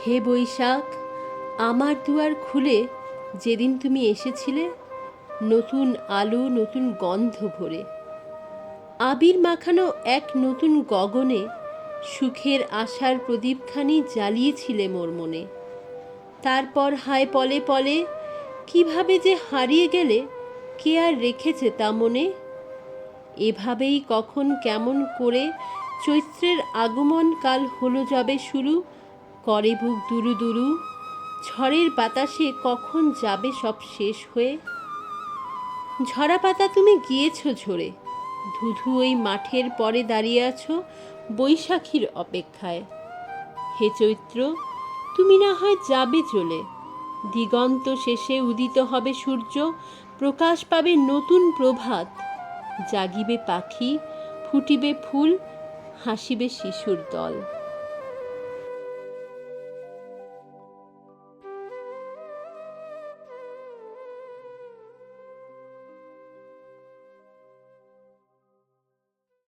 হে বৈশাখ, আমার দুয়ার খুলে যেদিন তুমি এসেছিলে, নতুন আলো নতুন গন্ধ ভরে, আবির মাখানো এক নতুন গগনে সুখের আশার প্রদীপখানি জ্বালিয়েছিলে মোর মনে। তারপর হায় পলে পলে কিভাবে যে হারিয়ে গেলে, কে আর রেখেছে তা মনে। এভাবেই কখন কেমন করে চৈত্রের আগমন কাল হলো যবে শুরু, করে বুক দুরু দুরু, ঝড়ের বাতাসে কখন যাবে সব শেষ হয়ে। ঝরা পাতা তুমি গিয়েছ ঝরে, ধুধু ওই মাঠের পরে দাঁড়িয়ে আছো বৈশাখীর অপেক্ষায়। হে চৈত্র, তুমি না হয় যাবে চলে, দিগন্ত শেষে উদিত হবে সূর্য, প্রকাশ পাবে নতুন প্রভাত, জাগিবে পাখি, ফুটিবে ফুল, হাসিবে শিশুর দল।